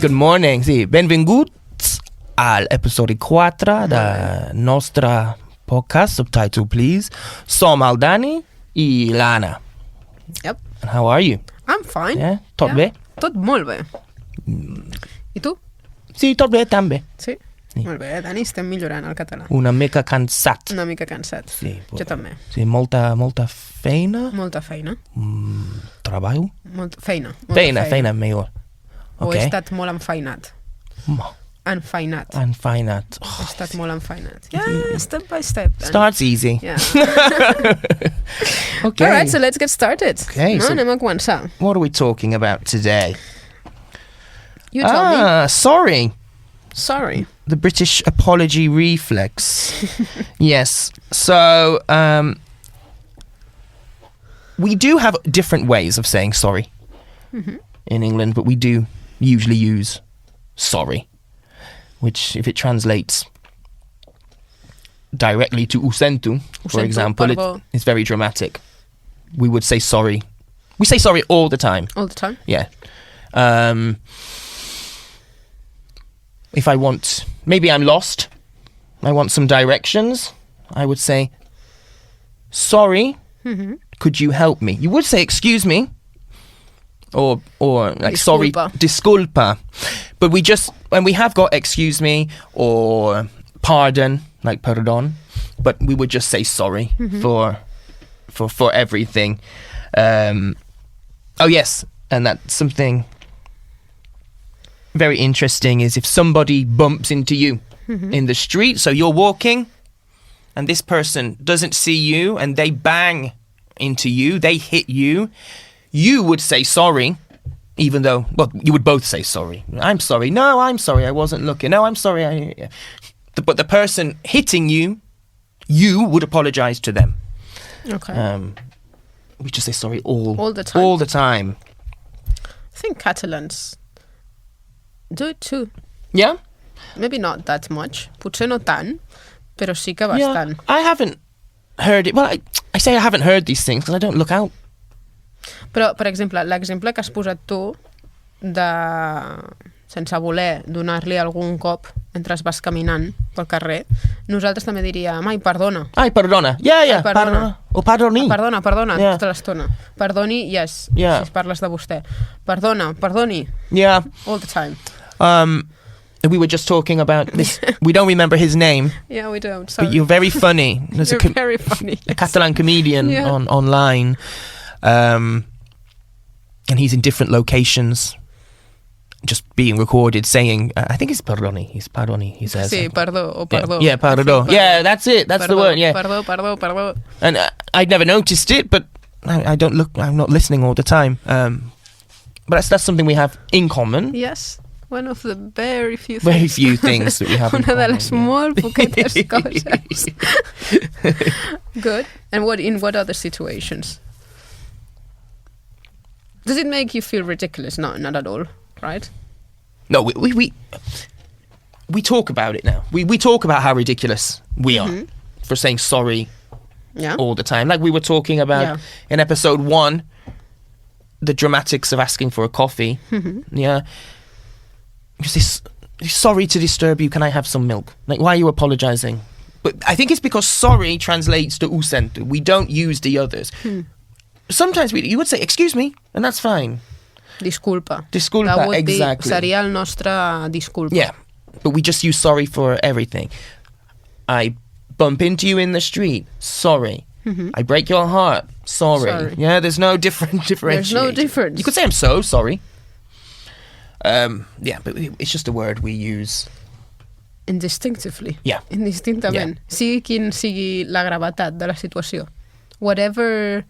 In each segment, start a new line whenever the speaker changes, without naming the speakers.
Good morning, sí. Benvinguts al episodi 4 del nostre podcast, Subtitled, please. Som el Dani i l'Anna.
Yep.
And how are you?
I'm fine.
Yeah? Tot bé?
Tot molt bé. I tu?
Sí, tot bé, també.
Sí? Molt bé, Dani, estem millorant el català.
Una mica cansat.
Una mica cansat.
Sí,
Jo també.
Sí, molta feina.
Molta feina.
Treball?
Feina.
Feina, millor.
O
Okay.
he estat molt enfeinat. Enfeinat.
Enfeinat.
He estat molt enfeinat. Yeah, step by step. Dani.
Starts easy.
Yeah.
Okay.
All right, so let's get started.
Okay,
No,
so-
anem a començar.
What are we talking about today?
You tell me.
Sorry.
Sorry.
The British apology reflex. Yes. So, we do have different ways of saying sorry in England, but we do usually use sorry, which, if it translates directly to usentu, for
Usentu,
example,
pardon.
it's very dramatic. We would say sorry. We say sorry all the time.
All the time?
Yeah. If I want, maybe I'm lost, I want some directions, I would say, sorry, could you help me? You would say, excuse me, or like, sorry, disculpa. But when we have got excuse me or pardon, like perdón, but we would just say sorry for everything. Oh yes, and that's something very interesting is if somebody bumps into you in the street, so you're walking and this person doesn't see you and they bang into you, they hit you, you would say sorry, even though, well, you would both say sorry. I'm sorry. No, I'm sorry, I wasn't looking. No, I'm sorry. But the person hitting you, you would apologize to them.
Okay.
We just say sorry all
the time.
All the time.
I think Catalans do it too.
Yeah?
Maybe not that much. Potser no tant, però sí que bastant.
I haven't heard it. Well, I say I haven't heard these things because I don't look out.
Però, per exemple, l'exemple que has posat tu de, sense voler, donar-li algun cop mentre vas caminant pel carrer, nosaltres també diríem, ai, perdona.
Ai, perdona. Yeah.
Ai, perdona.
O pardoni.
Perdona,
Yeah.
tota l'estona. Perdoni, yes,
Yeah.
si parles de vostè. Perdoni,
Yeah.
all the time.
We were just talking about this. We don't remember his name,
Yeah, we don't, sorry.
but you're very funny. There's
You're very funny.
a Catalan comedian
Yeah.
online. And he's in different locations, just being recorded saying, I think it's pardoni, he says.
Sí, perdó, o perdó.
Yeah, perdó. Yeah, that's it, that's the word, yeah.
Perdó.
And I'd never noticed it, but I'm not listening all the time. But that's something we have in common.
Yes, one of the very few things.
Very few things that we have in
Una
common.
de les molt poquetes coses. Good. And in what other situations? Does it make you feel ridiculous? No, not at all, right?
No, we talk about it now. We talk about how ridiculous we are for saying sorry
Yeah.
all the time. Like we were talking about in episode 1, the dramatics of asking for a coffee. Yeah. You say, sorry to disturb you, can I have some milk? Like, why are you apologizing? But I think it's because sorry translates to usentu. We don't use the others. Sometimes you would say, excuse me, and that's fine.
Disculpa.
Disculpa,
That would
exactly.
Seria el nostre disculpa.
Yeah, but we just use sorry for everything. I bump into you in the street, sorry. I break your heart, sorry. Yeah, there's no differentiation.
There's no difference.
You could say I'm so sorry. Yeah, but it's just a word we use.
Indistinctively.
Yeah.
Indistintament. Sigui quin sigui la gravetat de la situació. Whatever...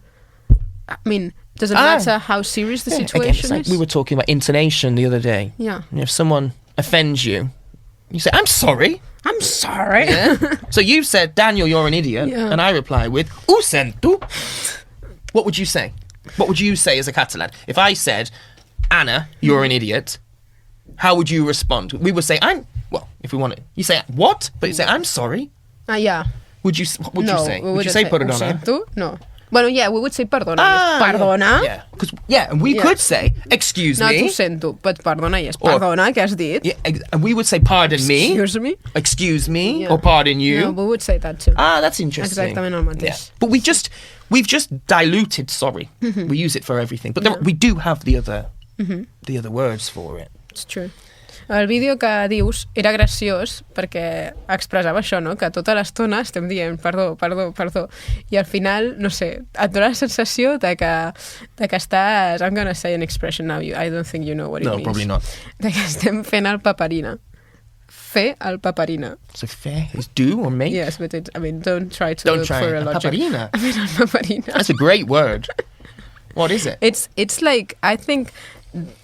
I mean, does it matter how serious the situation
again, it's like
is?
we were talking about intonation the other day.
Yeah.
If someone offends you, you say, I'm sorry.
I'm sorry.
Yeah. So you've said, Daniel, you're an idiot.
Yeah.
And I reply with, usentu. What would you say? What would you say as a Catalan? If I said, Anna, you're an idiot, how would you respond? We would say, if we want it, you say, what? But you say, I'm sorry.
Yeah.
What would you say? Would you say perdona?
Ho sento? No. Bueno, yeah, we would say perdona. Perdona?
Yeah, and we could say, excuse
No,
me.
t'ho sento, but perdona, yes. Perdona, què has dit?
Yeah, and we would say, pardon me.
Excuse me?
Or pardon you.
No, we would say that too.
That's interesting.
Exactament el mateix.
Yeah. But we've just diluted sorry. We use it for everything. But we do have the other words for it.
It's true. El vídeo que dius era graciós perquè expressava això, no? Que tota l'estona estem dient perdó, i al final, no sé, et dona la sensació de que estàs... I'm gonna say an expression now, I don't think you know what it means.
No, probably not.
De que estem fent el paperina. Fer el paperina.
So fair is do or make?
Yes, but don't try to look for a logic.
Paperina?
I mean, el paperina.
That's a great word. What is it?
It's like, I think...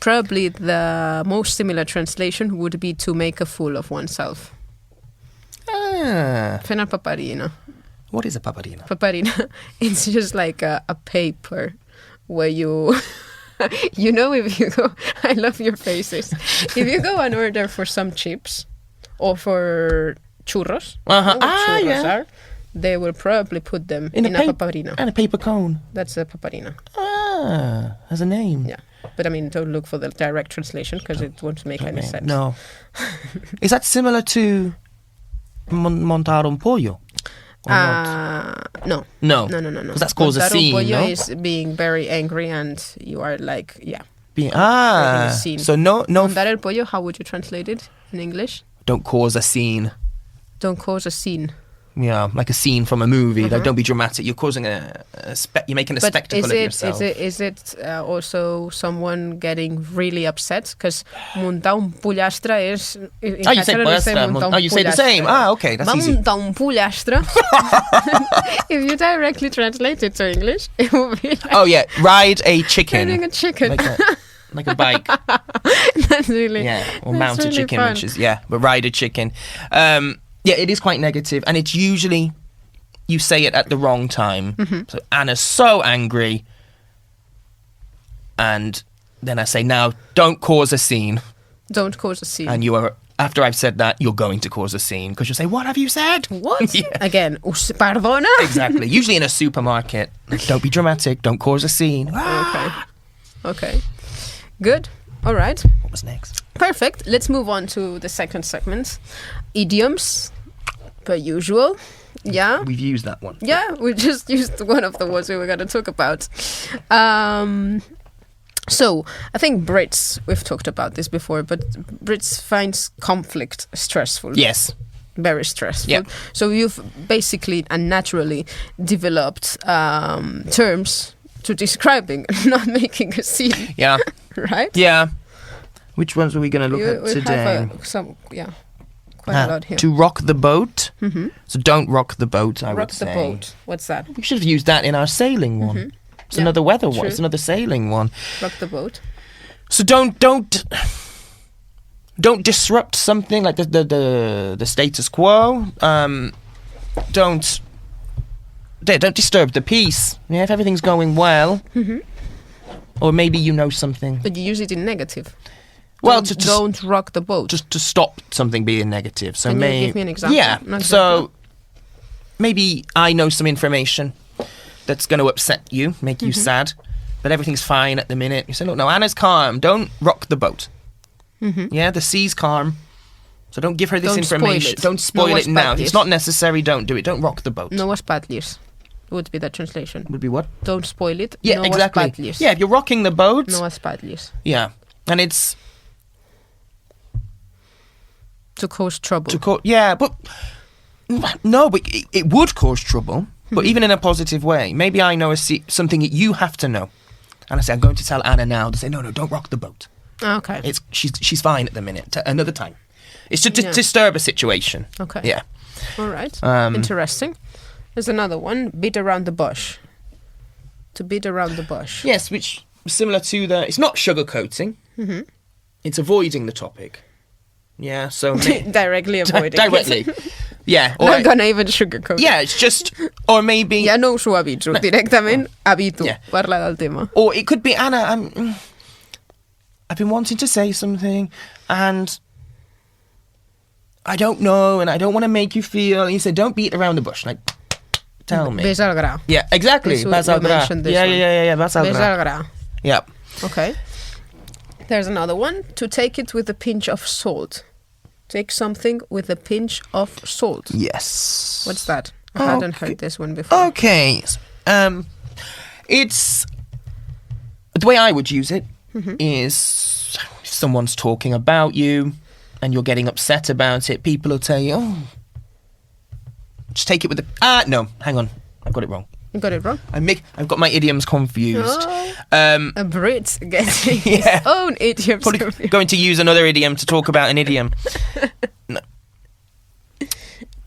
Probably the most similar translation would be to make a fool of oneself. Fent el paperina.
What is a paperina?
Paperina. It's just like a paper where you... you know, if you go... I love your faces. If you go and order for some chips or for churros, are, they will probably put them in a paperina.
And a paper cone.
That's a paperina.
Has a name.
Yeah. But don't look for the direct translation because it won't make any sense.
No. Is that similar to montar un pollo?
No.
No. Because that's called a scene,
pollo
no?
is being very angry and you are like,
Scene. So no.
Montar el pollo, how would you translate it in English?
Don't cause a scene.
Don't cause a scene.
Yeah, like a scene from a movie. Like, don't be dramatic. You're causing you're making a spectacle of yourself.
Is it also someone getting really upset? Because montar un pollastre is...
you say pollastre. You say the same. Okay, that's easy.
Va montar un pollastre. If you directly translate it to English, it will be like...
ride a chicken.
Riding a chicken.
Like a bike.
That's really...
Yeah, or mount a
really
chicken,
fun.
which is... Yeah, but ride a chicken. Yeah, it is quite negative, and it's usually you say it at the wrong time. So Anna's so angry, and then I say, now, don't cause a scene.
Don't cause a scene.
And you are, after I've said that, you're going to cause a scene, because you'll say, what have you said?
What? Yeah. Again, perdona?
Exactly. Usually in a supermarket. Don't be dramatic, don't cause a scene.
Okay. Good. All right.
What was next?
Perfect. Let's move on to the second segment. Idioms, per usual. Yeah.
We've used that one.
Yeah, we just used one of the ones we were going to talk about. So, I think Brits, we've talked about this before, but Brits finds conflict stressful.
Yes.
Very stressful.
Yeah.
So you've basically and naturally developed terms to describing, not making a scene.
Yeah.
Right?
Yeah. Which ones are we going to look at today?
Quite a lot here.
To rock the boat. So don't rock the boat, I would say.
Rock the boat. What's that?
We should have used that in our sailing one. It's another weather one. It's another sailing one.
Rock the boat.
So don't disrupt something like the status quo. Don't disturb the peace. Yeah, if everything's going well, or maybe you know something.
But you use it in negative.
Well,
don't rock the boat.
Just to stop something being negative. So
Can you give me an example?
Yeah. So maybe I know some information that's going to upset you, make you sad, but everything's fine at the minute. You say, look, no, Anna's calm. Don't rock the boat. Yeah, the sea's calm. So don't give her this information. Don't spoil it now. It's not necessary. Don't do it. Don't rock the boat.
No espatllis would be the translation.
Would be what?
Don't spoil it.
Yeah,
no
exactly.
Espatllis.
Yeah, if you're rocking the boat.
No espatllis.
Yeah, and it's
to cause trouble.
But it would cause trouble. But even in a positive way. Maybe I know something that you have to know, and I say I'm going to tell Anna now. They say no, don't rock the boat.
Okay.
She's fine at the minute. Another time. It's to disturb a situation.
Okay.
Yeah.
All right. Interesting. There's another one. Beat around the bush. To beat around the bush.
Yes, which is similar to it's not sugarcoating. It's avoiding the topic. Yeah, so...
Directly avoiding
Directly. Yeah.
Or not gonna even sugarcoat.
Yeah, it's just... Or maybe...
Ja no ho suavitzo. Directament evito parlar del tema.
Or it could be, Anna, I've been wanting to say something, and I don't know, and I don't want to make you feel... And you say, don't beat around the bush. Like, Tell me.
Ves al gra.
Yeah, exactly.
This
Vas
you
al gra.
mentioned this
Yeah,
one.
yeah. Vas al
Ves
gra.
al gra.
Yeah.
Okay. There's another one. To take it with a pinch of salt. Take something with a pinch of salt.
Yes.
What's that? I hadn't heard this one before.
Okay. It's... The way I would use it is if someone's talking about you and you're getting upset about it, people will tell you, oh, just take it with a... no, hang on. I've got it wrong.
You got it wrong?
I've got my idioms confused.
A Brit getting his own idioms.
Probably going to use another idiom to talk about an idiom. No.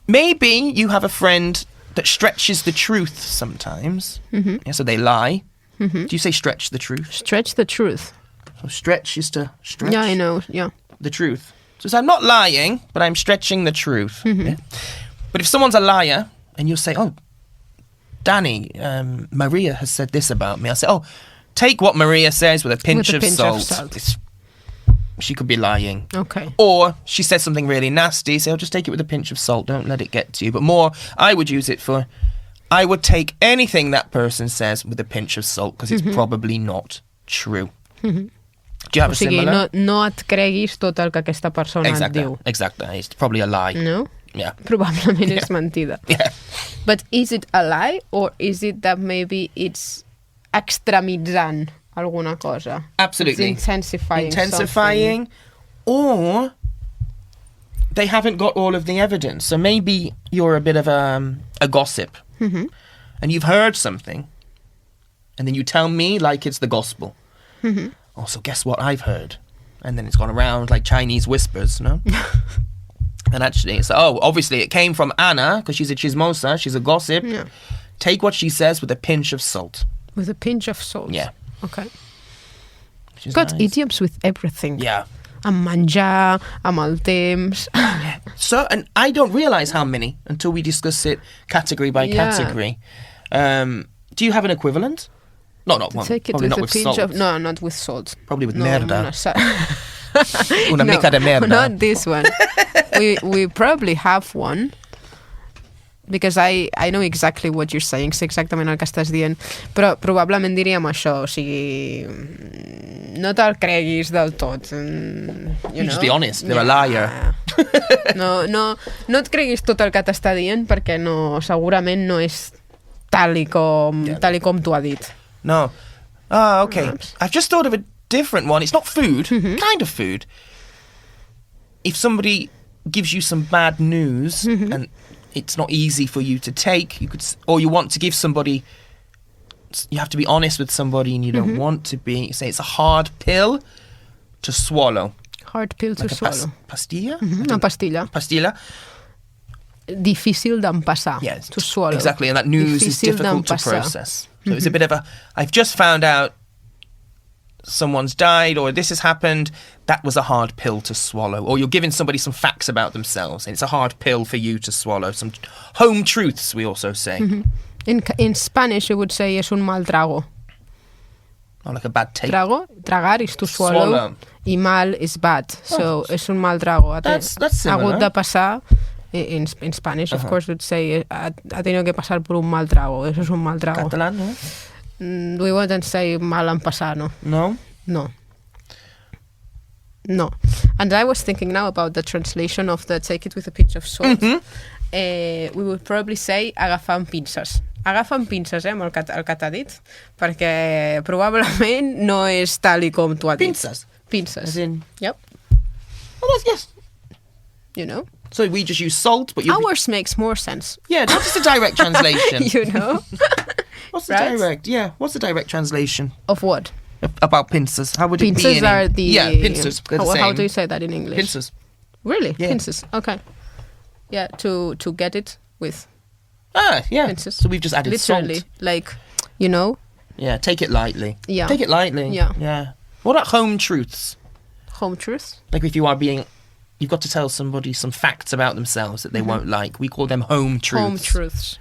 Maybe you have a friend that stretches the truth sometimes. Yeah, so they lie. Do you say stretch the truth?
Stretch the truth.
So stretch is to stretch
Yeah, I know. Yeah.
the truth. So I'm not lying, but I'm stretching the truth. Yeah? But if someone's a liar and you'll say, oh, Danny, Maria has said this about me. I'll say, oh, take what Maria says with a pinch of salt. She could be lying.
Okay.
Or she says something really nasty, so just take it with a pinch of salt. Don't let it get to you. But more, I would use it for, I would take anything that person says with a pinch of salt because it's probably not true. Do you have a similar?
No et creguis tot el que aquesta persona et diu.
Exactly. It's probably a lie.
No?
Yeah.
Probablement és mentida.
Yeah.
But is it a lie or is it that maybe it's extremitzant alguna cosa?
Absolutely.
It's intensifying
Intensifying. Or they haven't got all of the evidence. So maybe you're a bit of a gossip. And you've heard something. And then you tell me like it's the gospel. Oh, so guess what I've heard? And then it's gone around like Chinese whispers, no? And actually, it's, oh, obviously it came from Anna, because she's a chismosa, she's a gossip.
Yeah.
Take what she says with a pinch of salt.
With a pinch of salt?
Yeah.
Okay.
Which is
Got
nice.
idioms with everything.
Yeah.
Amb menjar, amb el temps.
So, and I don't realise how many until we discuss it category by category. Do you have an equivalent? No, not one.
Take it
Probably
with
not
a
with
pinch
salt.
of... No, not with salt.
Probably with
No,
merda.
Una
mica de merda.
Not this one. we probably have one because I know exactly what you're saying, sé exactament el que estàs dient, però probablement diríem això, o sigui, no te'l creguis del tot. You
Just be honest, they're a liar.
No et creguis tot el que t'està dient perquè no, segurament no és tal i com t'ho ha dit.
No. Ah, okay. I've just thought of a different one. It's not food, kind of food. If somebody gives you some bad news and it's not easy for you to take, or you want to give somebody, you have to be honest with somebody and you don't want to be, say it's a hard pill to swallow.
Hard pill to swallow.
Pastilla?
Una pastilla.
Pastilla.
Difícil d'empassar.
Yes,
To swallow.
exactly, and that news is
Difícil
difficult to
d'empassar.
process. So it's a bit of a, I've just found out someone's died or this has happened, that was a hard pill to swallow. Or you're giving somebody some facts about themselves and it's a hard pill for you to swallow. Some home truths, we also say.
In Spanish, you would say es un mal trago.
Oh, like a bad taste.
Tragar is to swallow. Y mal is bad. So, es un mal trago.
That's similar.
Hagut de passar, in Spanish, of course, would say, ha tenido que pasar por un mal trago. Eso es un mal trago.
Catalan, no?
We wouldn't say mal en passar, no?
No?
No. And I was thinking now about the translation of the take it with a pinch of salt. We would probably say agafar amb pinces. Agafa amb pinces, amb el que t'ha dit, perquè probablement no és tal i com t'ho ha dit. Pinces.
As in...
Yep.
Oh, that's, yes.
You know?
So we just use salt, but you...
Ours makes more sense.
Yeah, what's the direct translation?
You know?
What's the
Right?
direct? Yeah, what's the direct translation?
Of what?
About pincers. How would it be
Pincers
in...
are the...
Yeah, pincers. They're the
How
same.
do you say that in English?
Pincers.
Really?
Yeah.
Pincers. Okay. Yeah, to get it with...
Ah, yeah.
Pincers.
So we've just added
Literally.
salt.
Like, you know?
Yeah, take it lightly.
Yeah.
Take it lightly.
Yeah.
What about home truths?
Home truth?
Like if you are being... You've got to tell somebody some facts about themselves that they won't like. We call them home truths.
Home truths.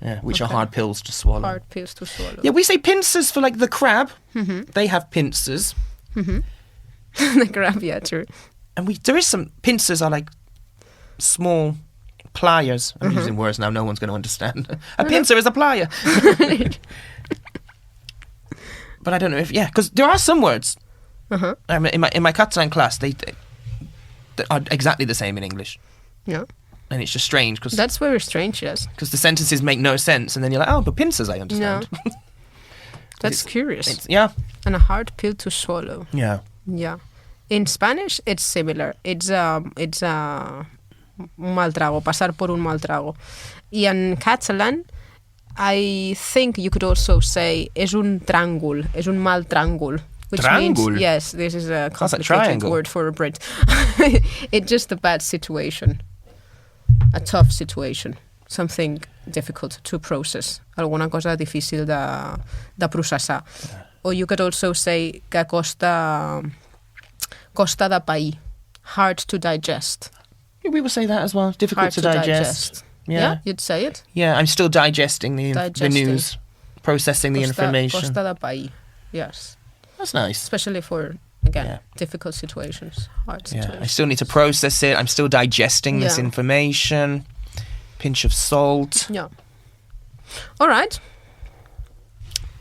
Yeah, which are
Okay.
hard pills to swallow.
Hard pills to swallow.
Yeah, we say pincers for like the crab. They have pincers.
The crab, yeah, true.
And there is some... Pincers are like small pliers. I'm using words now no one's going to understand. A pincer is a plier. But I don't know if, because there are some words. In my Catalan class, they are exactly the same in English.
Yeah.
And it's just strange.
That's very strange, yes.
Because the sentences make no sense, and then you're like, oh, but pincers I understand.
No. That's curious.
Yeah.
And a hard pill to swallow.
Yeah.
Yeah. In Spanish, it's similar. It's un mal trago, pasar por un mal trago. Y in Catalan, I think you could also say és un tràngol, és un mal tràngol. Which
Tràngol?
means, yes, this is a complicated
triangle.
word for a Brit. It's just a bad situation. A tough situation. Something difficult to process. Alguna cosa difícil de processar. Yeah. Or you could also say que costa de pair. Hard to digest.
Yeah, we would say that as well. Difficult
Hard
to digest.
Yeah, you'd say it?
Yeah, I'm still digesting the news, processing the information.
Costa de pair, yes.
That's nice.
Especially for, again, difficult situations, hard situations.
I still need to process it. I'm still digesting this information. Pinch of salt.
Yeah. All right.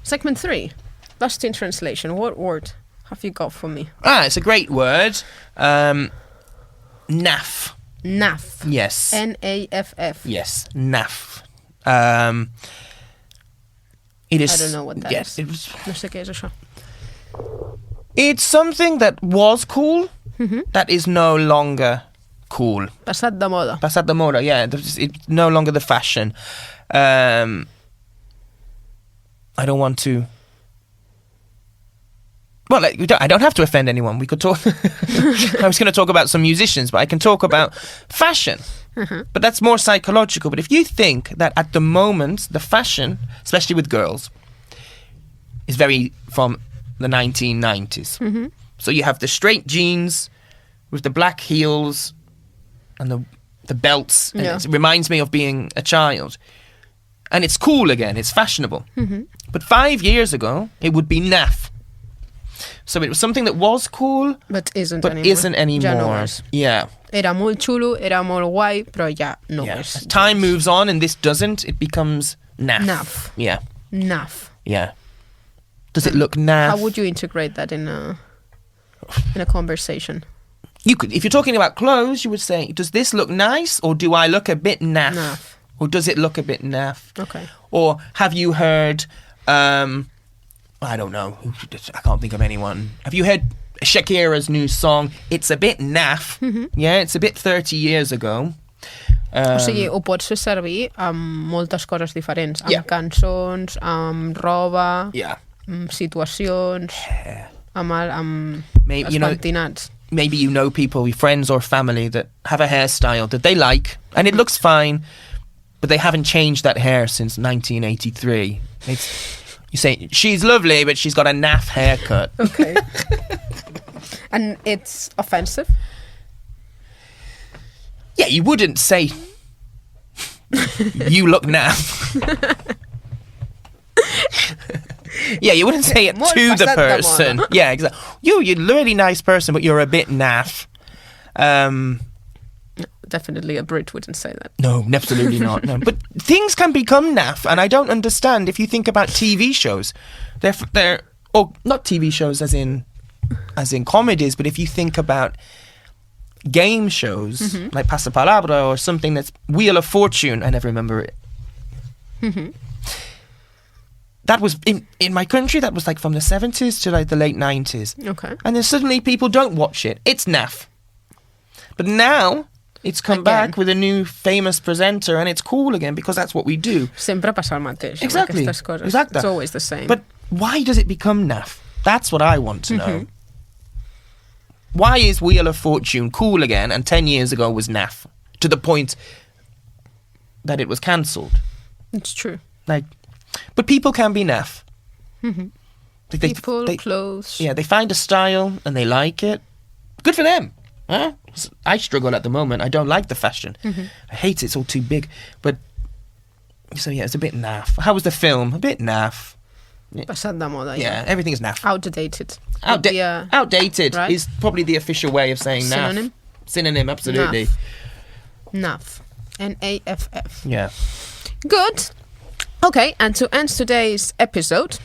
Segment 3. Lost in translation. What word have you got for me?
It's a great word. Naff.
Naff.
Yes.
Naff.
Yes. Naff. It is.
I don't know what that is. No sé qué es això.
It's something that was cool that is no longer cool.
Passat de moda.
Passat de moda, yeah. It's no longer the fashion. I don't want to... Well, I don't have to offend anyone. We could talk... I was going to talk about some musicians, but I can talk about fashion. But that's more psychological. But if you think that at the moment, the fashion, especially with girls, is very from the 1990s. So you have the straight jeans with the black heels and the belts. And it reminds me of being a child. And it's cool again. It's fashionable. But 5 years ago, it would be naff. So it was something that was cool,
but isn't
anymore.
Ja no és.
Yeah.
Era molt xulo, era molt guai, però ja no és.
As time moves on and this doesn't, it becomes naff.
Naff.
Yeah.
Naff.
Yeah. Does it look naff?
How would you integrate that in a conversation?
You could, if you're talking about clothes, you would say, does this look nice, or do I look a bit naff?
Naff.
Or does it look a bit naff?
Okay.
Or have you heard, I don't know, I can't think of anyone. Have you heard Shakira's new song, It's a Bit Naff? Yeah, it's a bit 30 years ago.
O sigui, ho pots fer servir amb moltes coses diferents. Amb cançons, amb roba, amb situacions, amb els pentinats.
Maybe you know people, your friends or family, that have a hairstyle that they like, and it looks fine, but they haven't changed that hair since 1983. You say, she's lovely, but she's got a naff haircut.
Okay. And it's offensive?
Yeah, you wouldn't say, you look naff. Yeah, you wouldn't say it to the person. Yeah, exactly. You're a really nice person, but you're a bit naff.
Definitely a Brit wouldn't say that.
No, absolutely not. No. But things can become naff, and I don't understand if you think about TV shows. They're not TV shows as in comedies, but if you think about game shows like Pasapalabra or something that's Wheel of Fortune, I never remember it. That was in my country. That was like from the 70s to like the late 90s.
Okay.
And then suddenly people don't watch it. It's naff. But now it's come back with a new famous presenter, and it's cool again because that's what we do.
Sempre passa el mateix.
Exactly.
Aquestes coses.
Exactly.
It's always the same.
But why does it become naff? That's what I want to know. Why is Wheel of Fortune cool again and 10 years ago was naff? To the point that it was cancelled.
It's true.
But people can be naff.
People, clothes.
Yeah, they find a style and they like it. Good for them. Huh? I struggle at the moment. I don't like the fashion. I hate it. It's all too big. But, so yeah, it's a bit naff. How was the film? A bit naff.
Passat de moda.
Yeah, everything is naff.
Outdated.
Outdated
right?
is probably the official way of saying naff.
Synonym?
Synonym, absolutely.
Naff. N-A-F-F.
Yeah.
Good. Okay, and to end today's episode,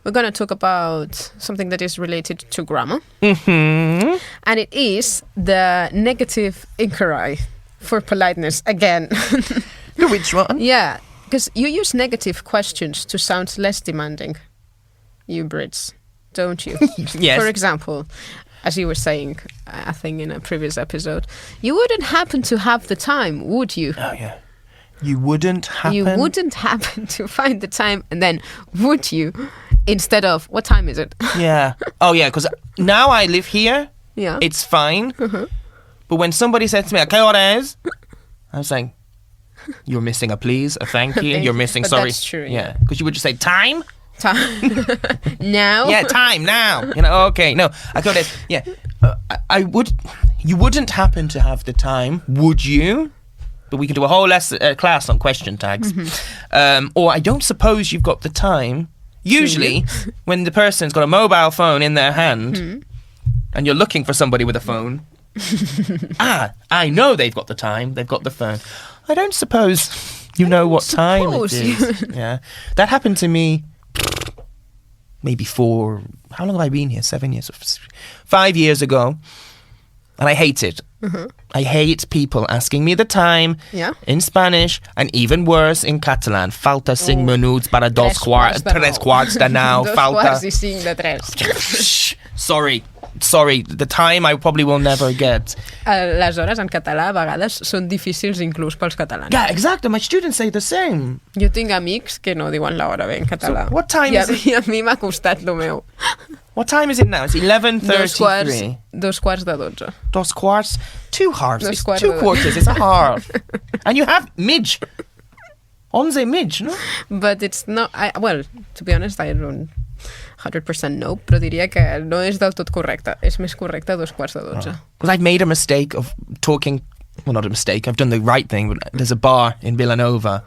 we're going to talk about something that is related to grammar.
Mm-hmm.
And it is the negative inquiry for politeness again.
Which one?
Yeah, because you use negative questions to sound less demanding, you Brits, don't you?
Yes.
For example, as you were saying, I think in a previous episode, you wouldn't happen to have the time, would you?
Oh, yeah. You wouldn't happen...
You wouldn't happen to find the time, and then would you, instead of, what time is it?
Yeah. Oh, yeah, because now I live here.
Yeah.
It's fine. But when somebody said to me, ¿qué hora es? I was like, you're missing a please, a thank you. You're missing,
But
sorry.
that's true,
Yeah. Because you would just say, time?
Time. Now?
Yeah, time, now. Okay, no. I got it. Yeah. You wouldn't happen to have the time, would you? But we could do a whole class on question tags. Or I don't suppose you've got the time. Usually, when the person's got a mobile phone in their hand and you're looking for somebody with a phone, I know they've got the time. They've got the phone. I don't suppose you know what time it is. Yeah, that happened to me maybe how long have I been here? 7 years? 5 years ago. And I hate it. I hate people asking me the time in Spanish and even worse in Catalan. Falta 5 minuts para 3 quarts de 9. Falta
2 quarts de 3.
Sorry, the time I probably will never get.
Les hores en català a vegades són difícils inclús pels catalans.
Yeah, exactly. My students say the same.
Jo tinc amics que no diuen l'hora bé en català.
So what time is it?
I a mi m'ha costat lo meu.
What time is it now? It's 11:33.
2 quarts de 12.
2 quarts? 2 halves. It's 2
de
quarters. It's a half. And you have midge. 11 midge, no?
But it's not... well, to be honest, I don't 100% know, però diria que no és del tot correcte. És més correcte 2 quarts de 12.
Because I've made a mistake of talking... Well, not a mistake. I've done the right thing. But there's a bar in Villanova,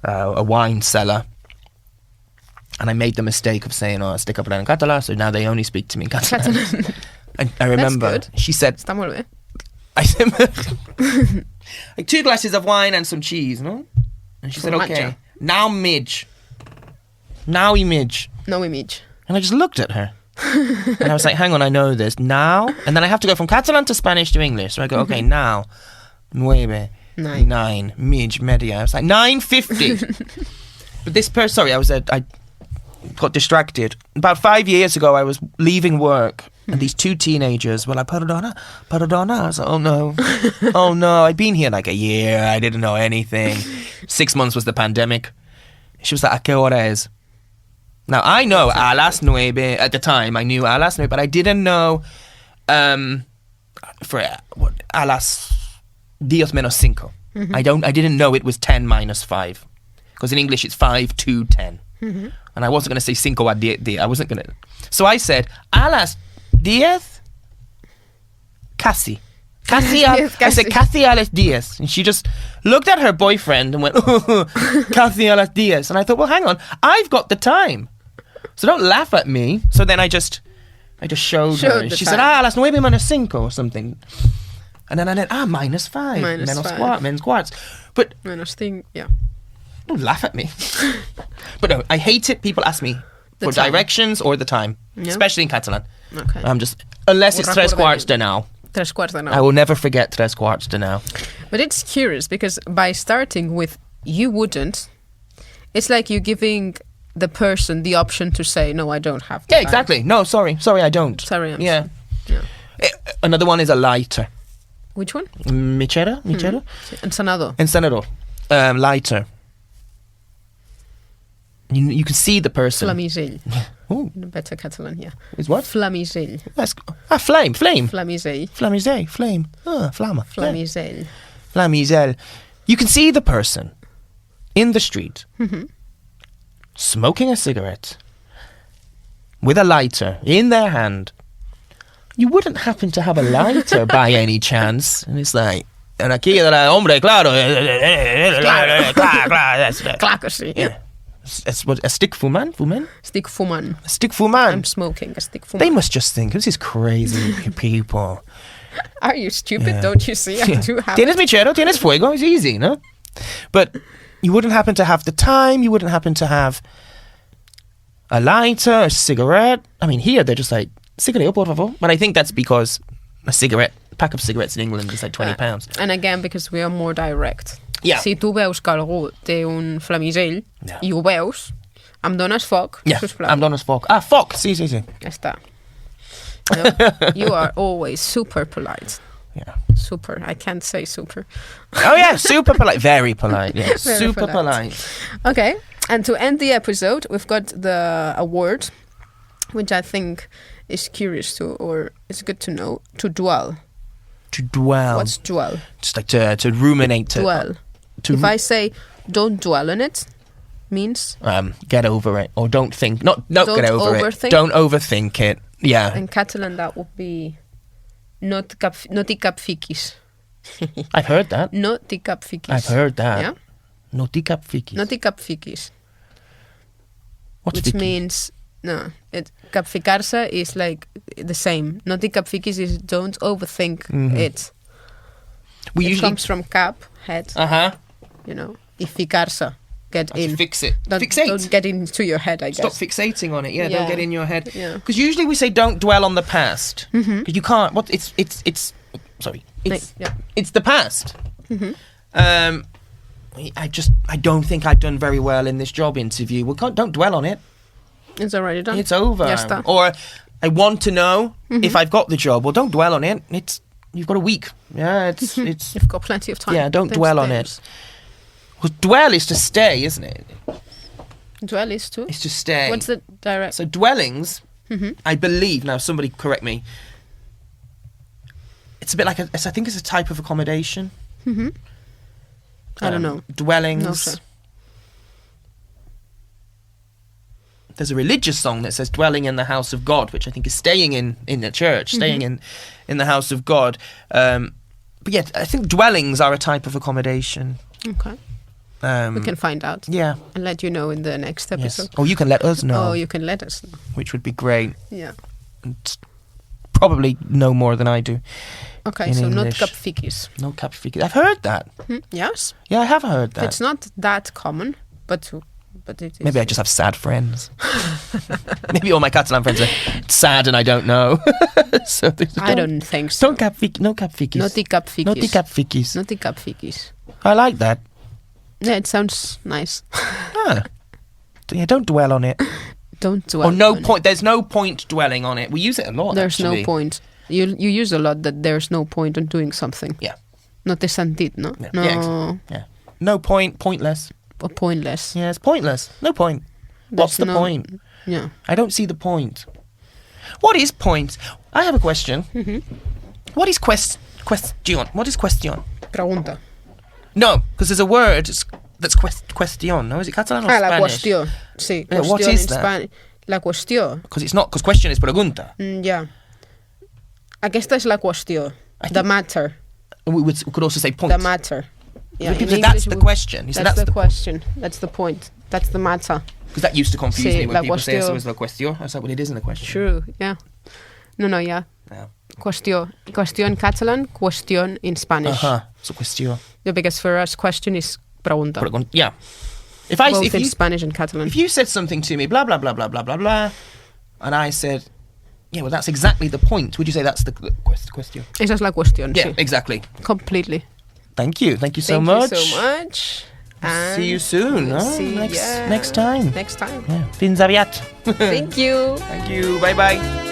a wine cellar. And I made the mistake of saying, estic parlant en català, so now they only speak to me in Catalan. I remember she said...
Està molt bé.
I said, like 2 glasses of wine and some cheese, no? And she said, okay, now midge. Now we midge.
Now we midge.
And I just looked at her. And I was like, hang on, I know this. Now? And then I have to go from Catalan to Spanish to English. So I go, okay, now. 9. Midge, media. I was like, 9:50. But this person, sorry, I got distracted. About 5 years ago, I was leaving work. And these 2 teenagers were like, Perdona. I was like, oh no, I'd been here like a year. I didn't know anything. 6 months was the pandemic. She was like, ¿a qué hora es? Now, I know a las 9, at the time, I knew a las 9, but I didn't know for a las 10 menos 5. I didn't know it was 10 minus 5. Because in English, it's 5 to 10. And I wasn't going to say 5 a 10. I wasn't going to. So I said, a las 10, casi. I said, casi a las 10. And she just looked at her boyfriend and went, casi a las 10. And I thought, well, hang on, I've got the time. So don't laugh at me. So then I just showed her. She said, las 9 menos 5 or something. And then I went, minus 5. Menos quarts. But
menos 5, yeah.
Don't laugh at me. But no, I hate it. People ask me for directions or the time, especially in Catalan.
Okay.
I'm just, unless it's 3 quarts de 9.
3 quarts de 9.
I will never forget 3 quarts de 9.
But it's curious because by starting with you wouldn't, it's like you're giving the person the option to say, no, I don't have to.
Yeah, exactly. No, sorry, I don't.
Sorry, I'm
yeah. Another one is a lighter.
Which one?
Michera? Encenador. Lighter. You can see the person.
Flamisell.
Oh.
Better Catalan, yeah.
Is what?
Flamisell.
Flame.
Flamisell.
Flame. Flama.
Flamisell.
Flamisell. You can see the person in the street smoking a cigarette with a lighter in their hand. You wouldn't happen to have a lighter by any chance. And it's like, and aquí hombre, claro.
Clar que sí.
Yeah. A stick fuman?
Stick fuman.
A stick fuman.
I'm smoking a stick fuman.
They must just think, this is crazy people.
Are you stupid? Yeah. Don't you see? I do have
Tienes mechero, tienes fuego. It's easy, no? But you wouldn't happen to have the time, you wouldn't happen to have a lighter, a cigarette. I mean, here they're just like, cigarette, por favor. But I think that's because a pack of cigarettes in England is like £20.
And again, because we are more direct.
Yeah.
Si tu veus que algú té un flamisell i ho veus, em dones foc, sisplau.
Em dones foc. Ah, foc, sí.
Ja està. No? You are always super polite.
Yeah.
Super. I can't say super.
Oh, yeah, super polite. Very polite, yeah.
Very
super polite.
Okay, and to end the episode, we've got a word, which I think is curious to, or it's good to know, to dwell.
To dwell.
What's dwell?
Just like to ruminate.
Dwell. If I say, don't dwell on it, means?
Get over it, or don't think. Not get over
overthink.
it. Don't overthink it. Yeah.
In Catalan, that would be no t'hi cap fiquis.
I've heard that.
No t'hi cap fiquis.
I've heard that.
Yeah?
No t'hi cap fiquis.
No t'hi cap fiquis.
What's
which
fiquis?
means, no, capficar-se is like the same. No t'hi cap fiquis is don't overthink it.
We
it
usually
comes from cap, head, you know, y ficar-se, get in.
To fix it.
Fixate. Don't get into your head, I guess.
Stop fixating on it. Yeah, don't get in your head.
Yeah.
Because usually we say don't dwell on the past. Because you can't. What? It's. Sorry. It's the past. I don't think I've done very well in this job interview. Well, don't dwell on it.
It's already done.
It's over.
Ya està.
Or I want to know if I've got the job. Well, don't dwell on it. You've got a week. Yeah, it's.
You've got plenty of time.
Yeah, don't dwell on it. Well, dwell is to stay, isn't it?
Dwell is to?
It's to stay.
What's the direct?
So dwellings, I believe, now somebody correct me, it's a bit like I think it's a type of accommodation.
I don't know.
Dwellings.
No, sir.
There's a religious song that says dwelling in the house of God, which I think is staying in the church, staying in the house of God. But yeah, I think dwellings are a type of accommodation.
Okay. We can find out.
Yeah.
And let you know in the next episode.
Yes. Or you can let us know.
Oh, you can let us know.
Which would be great.
Yeah.
And probably know more than I do.
Okay,
in
so
English.
not cap fiquis.
No cap fiquis. I've heard that.
Yes?
Yeah, I have heard that.
It's not that common, but it is.
Maybe I just have sad friends. Maybe all my Catalan friends are sad and I don't know. So
I don't think so.
No cap fiquis.
No t'hi cap fiquis.
No t'hi cap fiquis.
No t'hi cap fiquis.
I like that.
Yeah, it sounds nice.
Yeah, don't dwell on it.
Don't dwell
Or no
on
point. There's no point dwelling on it. We use it a lot.
There's
actually.
no point. You use a lot that there's no point in doing something.
Yeah.
No té sentit, no?
Yeah.
No.
Yeah, exactly. Yeah. No point. Pointless.
Or pointless.
Yeah, it's pointless. No point. What's the point?
Yeah.
I don't see the point. What is point? I have a question. What is question? What is question?
Pregunta.
No, because there's a word that's question. No, is it Catalan or Spanish?
La qüestió. Sí,
Yeah,
qüestió
what is that?
Spanish. La qüestió.
Because question is pregunta.
Ja. Aquesta és la qüestió. The matter.
We could also say point.
The matter. Yeah, in
Because
English
that's the question.
That's the question. That's the point. That's the matter.
Because that used to confuse me when
la
people say
qüestió.
so is la qüestió. I was like, well, it isn't a question.
True, yeah. No, yeah.
Yeah.
Qüestió. Qüestió in Catalan, qüestión in Spanish.
So qüestió.
Yeah, because for us, question is pregunta.
Yeah.
Both in Spanish and Catalan.
If you said something to me, blah, blah, blah, blah, blah, blah, blah, and I said, yeah, well, that's exactly the point. Would you say that's the question?
Esa és la qüestió,
Yeah,
sí.
exactly.
Completely.
Thank you. Thank you so
Thank
much.
you so much. And
See you soon.
we'll
Huh?
see
Next time.
Next time.
Yeah. Fins aviat.
Thank you.
Thank you. Bye-bye.